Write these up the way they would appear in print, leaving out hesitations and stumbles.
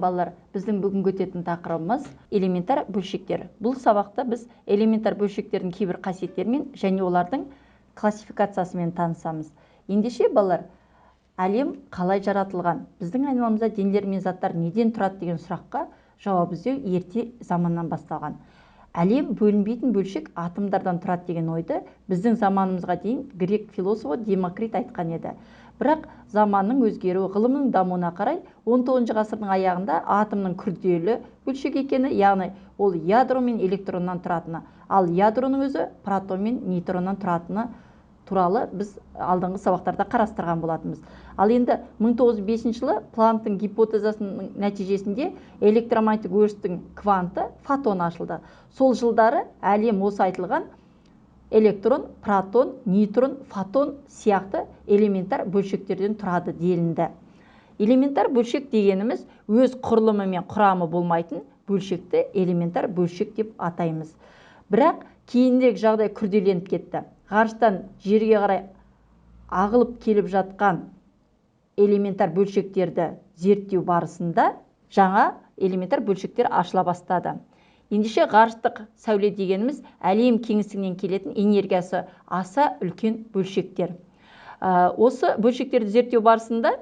балалар, біздің бүгін өтетін тақырыбымыз элементар бөлшектер. Бұл сабақта біз элементар бөлшектердің кейбір қасиеттерімен және олардың классификациясымен танысамыз. Ендеше балалар, әлем қалай жаратылған? Біздің айналамызда денелер мен заттар неден тұрады деген сұраққа жауап іздеу ерте заманнан басталған. Әлем бөлінбейтін бөлшек атомдардан тұрады деген ойды біздің заманымызға дейін грек философы Демокрит айтқан еді. Бірақ заманның өзгеруі, ғылымның дамуына қарай 19 ғасырдың аяғында атомның күрделі бөлшек екені, яғни ол ядро мен электроннан тұратыны, ал ядроның өзі протон мен нейтроннан тұратыны туралы біз алдыңғы сабақтарда қарастырған болатынбыз. Ал енді 1905 жылы Планктың гипотезасының нәтижесінде электромагниттік өрістің кванты фотон ашылды. Сол жылдары әлем осы айтылған электрон, протон, нейтрон, фотон сияқты элементар бөлшектерден тұрады делінді. Элементар бөлшек дегеніміз өз құрылымы мен құрамы болмайтын бөлшекті элементар бөлшек деп атаймыз. Бірақ кейінірек жағдай күрделеніп кетті. Ғарыштан жерге қарай ағылып келіп жатқан элементар бөлшектерді зерттеу барысында жаңа элементар бөлшектер ашыла бастады. Ендеше ғарыштық сәуле дегеніміз әлем кеңістігінен келетін энергиясы аса үлкен бөлшектер. Осы бөлшектерді зерттеу барысында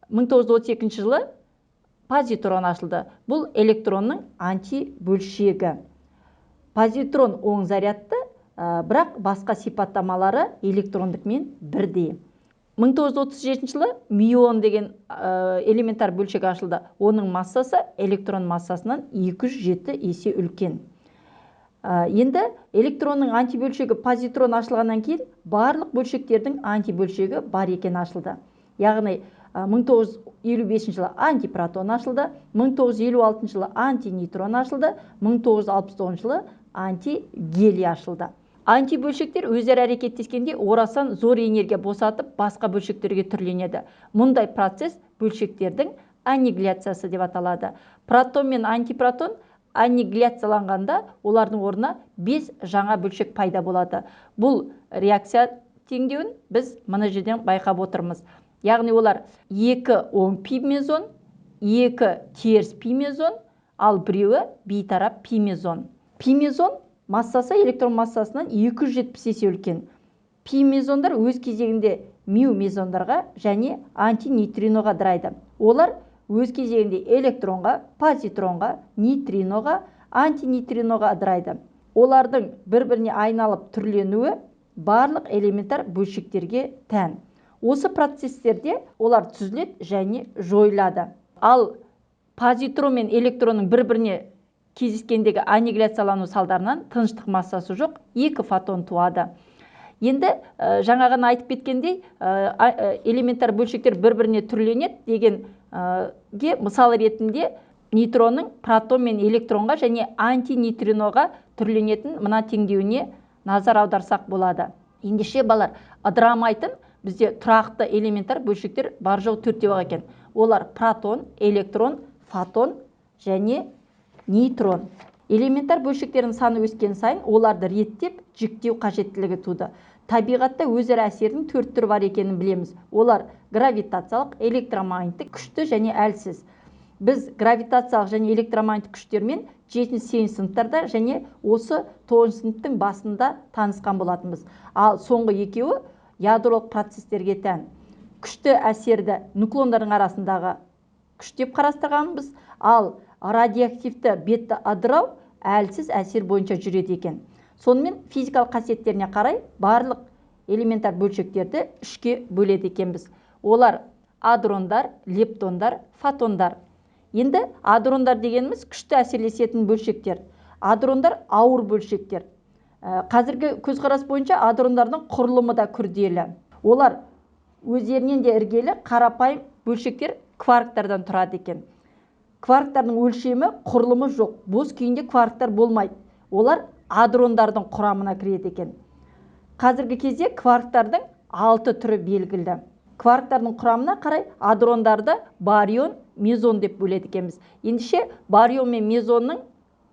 1932 жылы позитрон ашылды. Бұл электронның антибөлшегі. Позитрон оң зарядты, бірақ басқа сипаттамалары электрондықмен бірдей. 1937 жылы мион деген элементар бөлшек ашылды. Оның массасы электрон массасынан 207 есе үлкен. Енді электронның антибөлшегі позитрон ашылғаннан кейін барлық бөлшектердің антибөлшегі бар екен ашылды. Яғни 1955 жылы антипротон ашылды, 1956 жылы антинейтрон ашылды, 1969 жылы антигелий ашылды. Антибөлшектер өзара әрекеттескенде орасан зор энергия босатып, басқа бөлшектерге түрленеді. Мұндай процесс бөлшектердің аннигиляциясы деп аталады. Протон мен антипротон аннигиляцияланғанда олардың орнына 5 жаңа бөлшек пайда болады. Бұл реакция теңдеуін біз мына жерден байқап отырмыз. Яғни олар 2 оң пи мезон, 2 теріс пи мезон, ал біреуі бейтарап пи мезон. Пи мезон массасы электрон массасынан 270 есе үлкен. Пи мезондар өз кезегінде мю мезондарға және антинейтриноға ыдырайды. Олар өз кезегінде электронға, позитронға, нейтриноға, антинейтриноға ыдырайды. Олардың бір-біріне айналып түрленуі барлық элементар бөлшектерге тән. Осы процестерде олар түзіледі және жойылады. Ал позитрон мен электронның бір-біріне кездескендегі аннигиляциялану салдарынан тыныштық массасы жоқ 2 фотон туады. Енді жаңағыны айтып кеткендей, элементар бөлшектер бір-біріне түрленеді дегенге мысал ретінде нейтронның протон мен электронға және антинейтриноға түрленетін мына теңдеуіне назар аударсақ болады. Ендеше балалар, ыдырамайтын бізде тұрақты элементар бөлшектер бар жоқ 4 екен. Олар протон, электрон, фотон және нейтрон. Элементар бөлшектердің саны өскен сайын оларды реттеп жіктеу қажеттілігі туды. Табиғатта өзара әсердің 4 түрі бар екенін білеміз. Олар гравитациялық, электромагниттік, күшті және әлсіз. Біз гравитациялық және электромагниттік күштермен 7-8 сыныптарда және осы 9 сыныптың басында танысқан болатынбыз. Ал соңғы екеуі ядролық процестерге тән. Күшті әсерді нуклондардың арасындағы күш деп қарастырғанбыз, ал радиоактивті бетті ыдырау әлсіз әсер бойынша жүреді екен. Сонымен физикалық қасиеттеріне қарай барлық элементар бөлшектерді 3-ке бөледі екенбіз. Олар адрондар, лептондар, фотондар. Енді адрондар дегеніміз күшті әсерлесетін бөлшектер. Адрондар ауыр бөлшектер. Қазіргі көзқарас бойынша адрондардың құрылымы да күрделі. Олар өздерінен де іргелі қарапайым бөлшектер кварктардан тұрады екен. Кварктардың өлшемі, құрылымы жоқ. Бос күйінде кварктар болмайды. Олар адрондардың құрамына кіреді екен. Қазіргі кезде кварктардың 6 түрі белгілі. Кварктардың құрамына қарай адрондарды барион, мезон деп бөледі екенбіз. Ендеше барион мен мезонның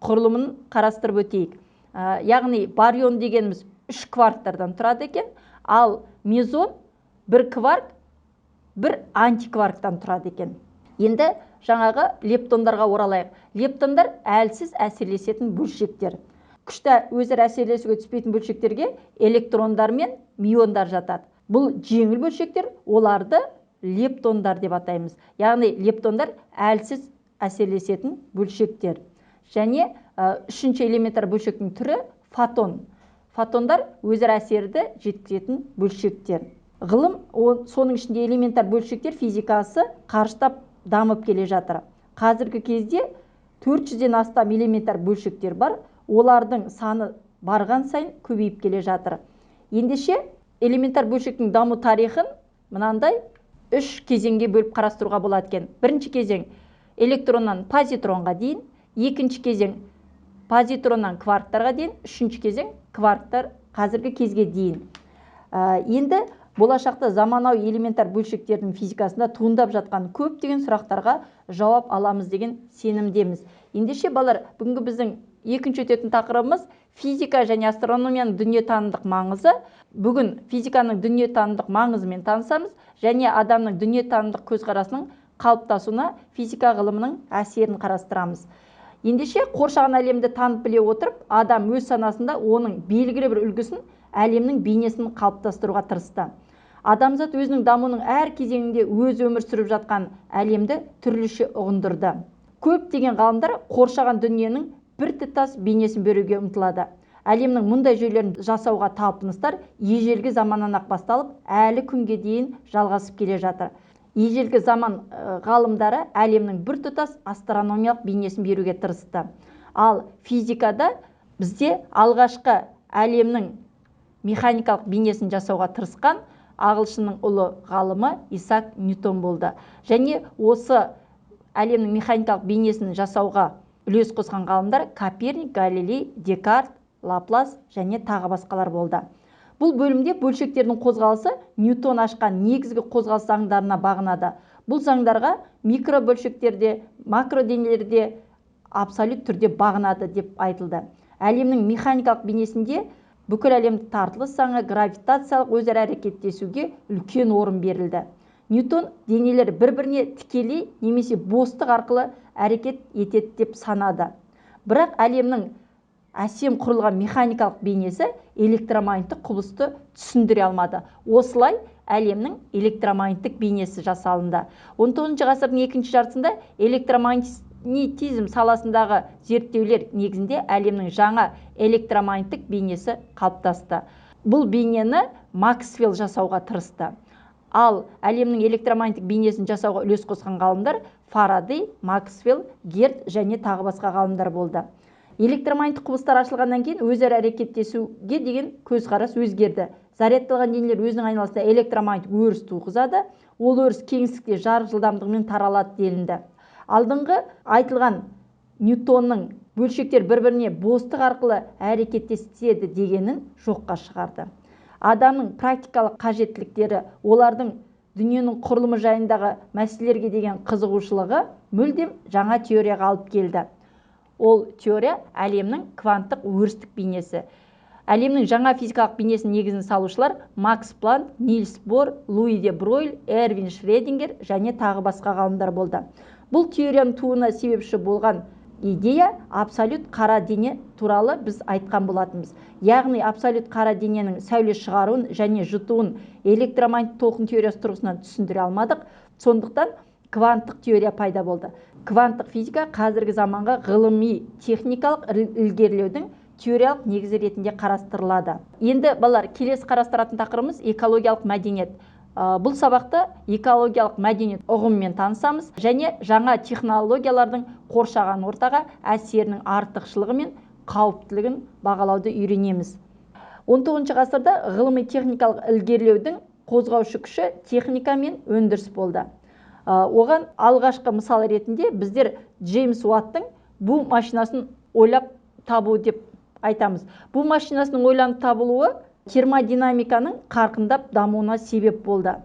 құрылымын қарастырып өтейік. Яғни барион дегеніміз 3 кварктардан тұрады екен, ал мезон 1 кварк, 1 антикварктан тұрады екен. Енді жаңағы лептондарға оралайық. Лептондар әлсіз әсерлесетін бөлшектер. Күшті өзара әсерлесуге түспейтін бөлшектерге электрондар мен миондар жатады. Бұл жеңіл бөлшектер, оларды лептондар деп атаймыз. Яғни лептондар әлсіз әсерлесетін бөлшектер. Және үшінші элементар бөлшектің түрі фотон. Фотондар өзара әсерді жеткізетін бөлшектер. Ғылым, соның ішінде элементар бөлшектер физикасы қарыштап дамып келе жатыр. Қазіргі кезде 400-ден астам элементар бөлшектер бар. Олардың саны барған сайын көбейіп келе жатыр. Ендеше элементар бөлшектің даму тарихын мынандай 3 кезеңге бөліп қарастыруға болады екен. Бірінші кезең электроннан позитронға дейін, екінші кезең позитроннан кварктарға дейін, үшінші кезең кварктар қазіргі кезге дейін. Енді болашақта заманауи элементар бөлшектердің физикасында туындап жатқан көптеген сұрақтарға жауап аламыз деген сенімдеміз. Ендеше балалар, бүгінгі біздің екінші өтетін тақырыбымыз физика және астрономияның дүниетанымдық маңызы. Бүгін физиканың дүниетанымдық маңызымен танысамыз және адамның дүниетанымдық көзқарасының қалыптасуына физика ғылымының әсерін қарастырамыз. Ендеше қоршаған әлемді танып біле отырып, адам өз санасында оның белгілі бір үлгісін, әлемнің бейнесін қалыптастыруға тырысты. Адамзат өзінің дамуының әр кезеңінде өз өмір сүріп жатқан әлемді түрліше ұғындырды. Көптеген ғалымдар қоршаған дүниенің біртұтас бейнесін беруге ұмтылады. Әлемнің мұндай жүйелерін жасауға талпыныстар ежелгі заманнан ақ басталып, әлі күнге дейін жалғасып келе жатыр. Ежелгі заман ғалымдары әлемнің біртұтас астрономиялық бейнесін беруге тырысты. Ал физикада бізде алғашқы әлемнің механикалық бейнесін жасауға тырысқан ағылшынның ұлы ғалымы Исаак Ньютон болды. Және осы әлемнің механикалық бейнесін жасауға үлес қосқан ғалымдар Коперник, Галилей, Декарт, Лаплас және тағы басқалар болды. Бұл бөлімде бөлшектердің қозғалысы Ньютон ашқан негізгі қозғалыс заңдарына бағынады. Бұл заңдарға микробөлшектерде, макроденелерде абсолют түрде бағынады деп айтылды. Әлемнің механикалық бейнесінде бүкіл әлемдік тартылыс заңы, гравитациялық өзара әрекеттесуге үлкен орын берілді. Ньютон денелер бір-біріне тікелей немесе бостық арқылы әрекет етеді деп санады. Бірақ әлемнің әсем құрылған механикалық бейнесі электромагниттік құбылысты түсіндіре алмады. Осылай әлемнің электромагниттік бейнесі жасалынды. 19 ғасырдың екінші жартысында электромагнетизм саласындағы зерттеулер негізінде әлемнің жаңа электромагниттік бейнесі қалыптасты. Бұл бейнені Максвелл жасауға тырысты. Ал әлемнің электромагниттік бейнесін жасауға үлес қосқан ғалымдар Фарадей, Максвелл, Герт және тағы басқа ғалымдар болды. Электромагниттік құбылыстар ашылғаннан кейін өзара әрекеттесуге деген көзқарас өзгерді. Зарядталған денелер өзінің айналасында электромагниттік өріс туғызады. Ол өріс кеңістікте жарық жылдамдығымен таралады делінді. Алдыңғы айтылған Ньютонның бөлшектер бір-біріне бостық арқылы әрекеттеседі дегенін жоққа шығарды. Адамның практикалық қажеттіліктері, олардың дүниенің құрылымы жайындағы мәселелерге деген қызығушылығы мүлдем жаңа теорияға алып келді. Ол теория әлемнің кванттық өрістік бейнесі. Әлемнің жаңа физикалық бейнесінің негізін салушылар Макс Планк, Нильс Бор, Луи де Бройль, Эрвин Шредингер және тағы басқа ғалымдар болды. Бұл теорияның туына себепші болған идея абсолют қара дене туралы біз айтқан болатынбыз. Яғни абсолют қара дененің сәуле шығаруын және жұтуын электромагниттік толқын теориясы тұрғысынан түсіндіре алмадық. Сондықтан кванттық теория пайда болды. Кванттық физика қазіргі заманға ғылыми техникалық ілгерілеудің теориялық негізі ретінде қарастырылады. Енді балалар, келесі қарастыратын тақырыбымыз экологиялық мәдениет. Бұл сабақта экологиялық мәдениет ұғымымен танысамыз және жаңа технологиялардың қоршаған ортаға әсерінің артықшылығы мен қауіптілігін бағалауды үйренеміз. 19 ғасырда ғылыми техникалық ілгерілеудің қозғаушы күші техника мен өндіріс болды. Оған алғашқы мысал ретінде біздер Джеймс Уаттың бу машинасын ойлап табу деп айтамыз. Бу машинасының ойланып табылуы термодинамиканың қарқындап дамуына себеп болды.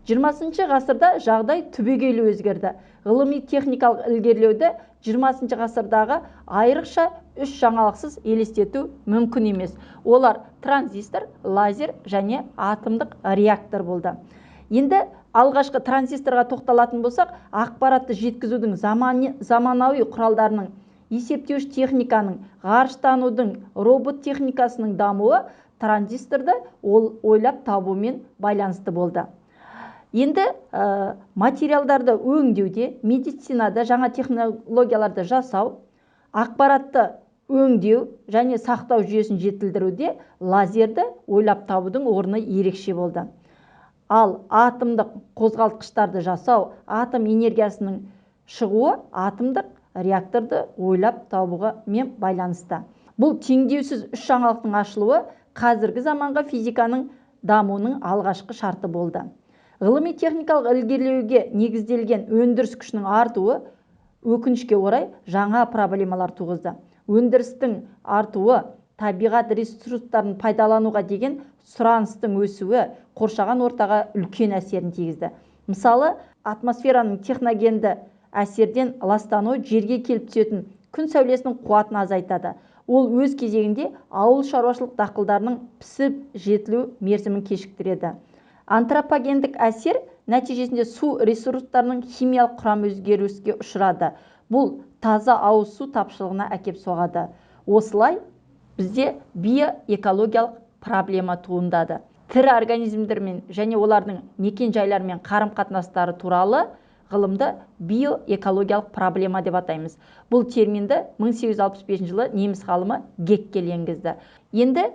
20 ғасырда жағдай түбегейлі өзгерді. Ғылыми техникалық ілгерілеуді 20 ғасырдағы айрықша үш жаңалықсыз елестету мүмкін емес. Олар транзистор, лазер және атомдық реактор болды. Енді алғашқы транзисторға тоқталатын болсақ, ақпаратты жеткізудің заманауи құралдарының, есептеуіш техниканың, ғарыштанудың, робот техникасының дамуы транзисторды ойлап табумен байланысты болды. Енді материалдарды өңдеуде, медицинада жаңа технологияларды жасау, ақпаратты өңдеу және сақтау жүйесін жетілдіруде лазерді ойлап табудың орны ерекше болды. Ал атомдық қозғалтқыштарды жасау, атом энергиясының шығуы атомдық реакторды ойлап табуға мен байланысты. Бұл теңдеусіз үш жаңалықтың ашылуы қазіргі заманғы физиканың дамуының алғашқы шарты болды. Ғылыми техникалық ілгерілеуге негізделген өндіріс күшінің артуы өкінішке орай жаңа проблемалар туғызды. Өндірістің артуы, табиғат ресурстарын пайдалануға деген сұраныстың өсуі қоршаған ортаға үлкен әсерін тигізді. Мысалы, атмосфераның техногенді әсерден ластануы жерге келіп түсетін күн сәулесінің қуатын азайтады. Ол өз кезегінде ауыл шаруашылық дақылдарының пісіп жетілу мерзімін кешіктіреді. Антропогендік әсер нәтижесінде су ресурстарының химиялық құрамы өзгеріске ұшырады. Бұл таза ауыз су тапшылығына әкеп соғады. Осылай бізде биоэкологиялық проблема туындады. Тірі организмдермен және олардың мекен жайларымен қарым-қатынастары туралы ғылымды биоэкологиялық проблема деп атаймыз. Бұл терминді 1865 жылы неміс ғалымы Геккель енгізді. Енді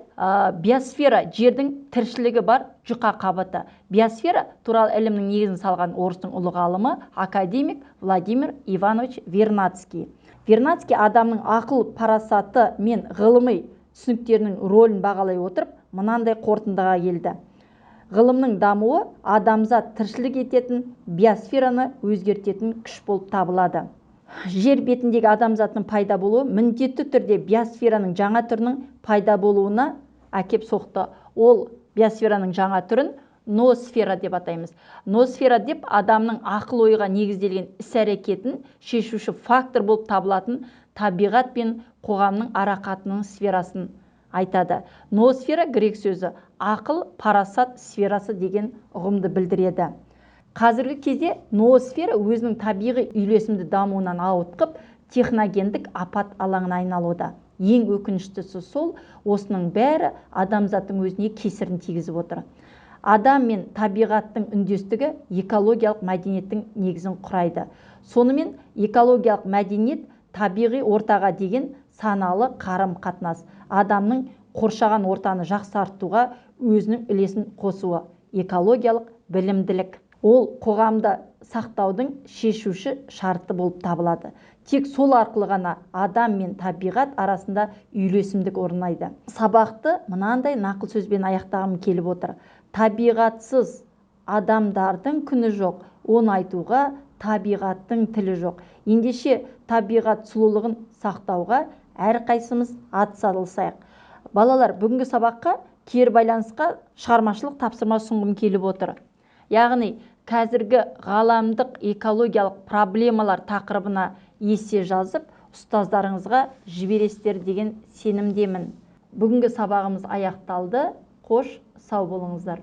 биосфера жердің тіршілігі бар жұқа қабаты. Биосфера туралы ілімнің негізін салған орыстың ұлы ғалымы академик Владимир Иванович Вернадский. Вернадский адамның ақыл парасаты мен ғылыми түсініктерінің рөлін бағалай отырып, мынандай қорытындыға келді. Ғылымның дамуы адамзат тіршілік ететін биосфераны өзгертетін күш болып табылады. Жер бетіндегі адамзаттың пайда болуы міндетті түрде биосфераның жаңа түрінің пайда болуына әкеп соқты. Ол биосфераның жаңа түрін ноосфера деп атаймыз. Ноосфера деп адамның ақыл ойға негізделген іс-әрекетін шешуші фактор болып табылатын табиғат пен қоғамның арақатының сферасын айтады. Ноосфера грек сөзі ақыл, парасат сферасы деген ұғымды білдіреді. Қазіргі кезде ноосфера өзінің табиғи үйлесімді дамуынан ауытқып, техногендік апат алаңына айналуда. Ең өкініштісі сол, осының бәрі адамзаттың өзіне кесірін тигізіп отыр. Адам мен табиғаттың үндестігі экологиялық мәдениеттің негізін құрайды. Сонымен экологиялық мәдениет табиғи ортаға деген саналы қарым-қатынас, адамның қоршаған ортаны жақсартуға өзінің үлесін қосуы, экологиялық білімділік. Ол қоғамды сақтаудың шешуші шарты болып табылады. Тек сол арқылы ғана адам мен табиғат арасында үйлесімдік орнайды. Сабақты мынандай нақыл сөзбен аяқтағым келіп отыр. Табиғатсыз адамдардың күні жоқ, оны айтуға табиғаттың тілі жоқ. Ендеше табиғат сұлулығын сақтауға әрқайсымыз атсалысайық. Балалар, бүгінгі сабаққа кері байланысқа шығармашылық тапсырма ұсынғым келіп отыр. Яғни, қазіргі ғаламдық экологиялық проблемалар тақырыбына есе жазып, ұстаздарыңызға жібересіздер деген сенімдемін. Бүгінгі сабағымыз аяқталды. Қош, сау болыңыздар.